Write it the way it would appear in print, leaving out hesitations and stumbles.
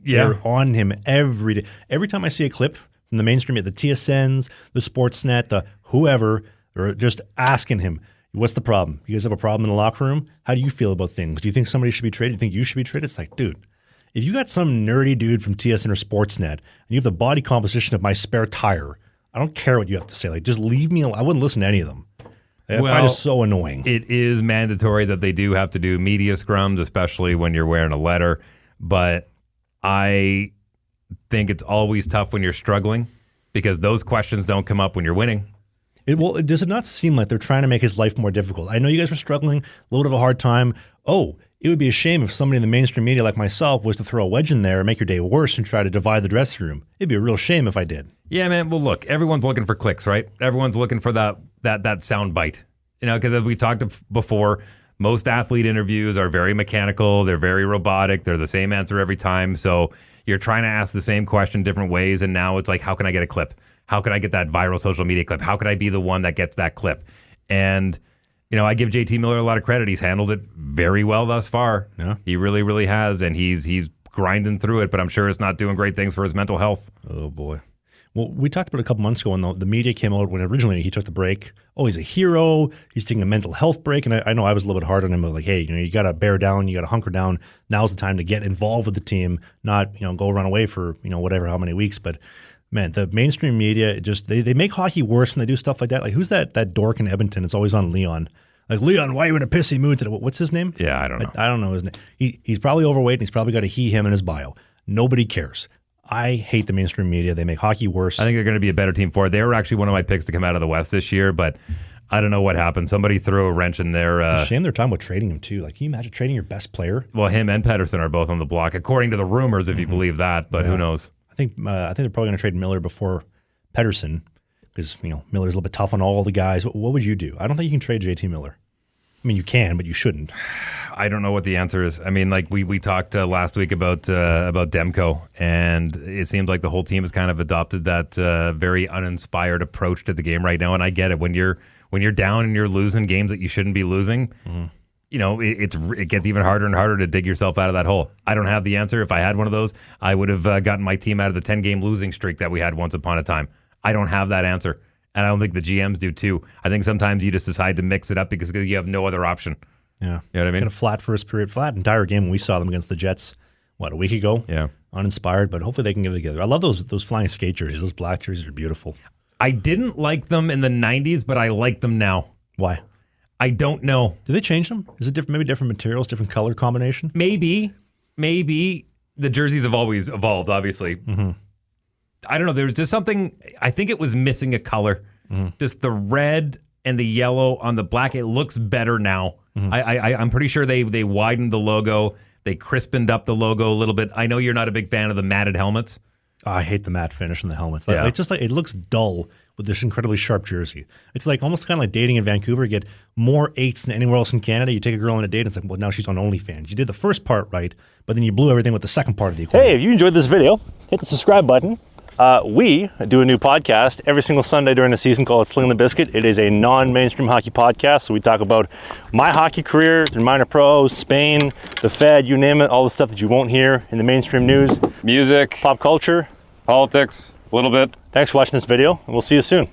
Yeah. They're on him every day. Every time I see a clip from the mainstream, the TSNs, the Sportsnet, the whoever, they're just asking him, what's the problem? You guys have a problem in the locker room? How do you feel about things? Do you think somebody should be traded? Do you think you should be traded? It's like, dude, if you got some nerdy dude from TSN or Sportsnet and you have the body composition of my spare tire, I don't care what you have to say. Like, just leave me alone. I wouldn't listen to any of them. I find it so annoying. It is mandatory that they do have to do media scrums, especially when you're wearing a letter. But I think it's always tough when you're struggling because those questions don't come up when you're winning. Does it not seem like they're trying to make his life more difficult? I know you guys are struggling, a little bit of a hard time. Oh, it would be a shame if somebody in the mainstream media like myself was to throw a wedge in there and make your day worse and try to divide the dressing room. It'd be a real shame if I did. Yeah, man. Well, look, everyone's looking for clicks, right? Everyone's looking for that sound bite. You know, because as we talked before, most athlete interviews are very mechanical. They're very robotic. They're the same answer every time. So you're trying to ask the same question different ways. And now it's like, how can I get a clip? How can I get that viral social media clip? How can I be the one that gets that clip? And, you know, I give JT Miller a lot of credit. He's handled it very well thus far. Yeah. He really, really has. And he's grinding through it, but I'm sure it's not doing great things for his mental health. Oh, boy. Well, we talked about it a couple months ago when the media came out when originally he took the break. Oh, he's a hero. He's taking a mental health break. And I know I was a little bit hard on him, but like, hey, you got to bear down. You got to hunker down. Now's the time to get involved with the team, not, go run away for, whatever, how many weeks. But, man, the mainstream media, just they make hockey worse when they do stuff like that. Like, who's that dork in Edmonton? It's always on Leon. Like, Leon, why are you in a pissy mood today? What's his name? Yeah, I don't know. I don't know his name. He's probably overweight, and he's probably got a him in his bio. Nobody cares. I hate the mainstream media. They make hockey worse. I think they're going to be a better team for it. They were actually one of my picks to come out of the West this year, but I don't know what happened. Somebody threw a wrench in there. It's a shame they're talking about trading him, too. Like, can you imagine trading your best player? Well, him and Pettersson are both on the block, according to the rumors, if you believe that, but who knows? I think they're probably going to trade Miller before Pettersson because, Miller's a little bit tough on all the guys. What would you do? I don't think you can trade JT Miller. I mean, you can, but you shouldn't. I don't know what the answer is. I mean, like we talked last week about Demko, and it seems like the whole team has kind of adopted that very uninspired approach to the game right now. And I get it when you're down and you're losing games that you shouldn't be losing. It gets even harder and harder to dig yourself out of that hole. I don't have the answer. If I had one of those, I would have gotten my team out of the 10-game losing streak that we had once upon a time. I don't have that answer, and I don't think the GMs do too. I think sometimes you just decide to mix it up because you have no other option. Yeah. You know what I mean? Kind of flat first period, flat entire game when we saw them against the Jets, a week ago? Yeah. Uninspired, but hopefully they can get it together. I love those flying skate jerseys. Those black jerseys are beautiful. I didn't like them in the 90s, but I like them now. Why? I don't know. Did they change them? Is it different? Maybe different materials, different color combination? Maybe. The jerseys have always evolved, obviously. Mm-hmm. I don't know. There was just something, I think it was missing a color. Just the red and the yellow on the black. It looks better now. I'm pretty sure they widened the logo. They crisped up the logo a little bit. I know you're not a big fan of the matted helmets. Oh, I hate the matte finish on the helmets. Yeah. It's just like it looks dull with this incredibly sharp jersey. It's like almost kind of like dating in Vancouver. You get more 8s than anywhere else in Canada. You take a girl on a date and it's like, well, now she's on OnlyFans. You did the first part right, but then you blew everything with the second part of the equation. Hey, if you enjoyed this video, hit the subscribe button. We do a new podcast every single Sunday during the season called Sling the Biscuit. It is a non-mainstream hockey podcast, so we talk about my hockey career, the minor pros, Spain, the Fed, you name it, all the stuff that you won't hear in the mainstream news. Music, Pop culture. politics, a little bit. Thanks for watching this video, and we'll see you soon.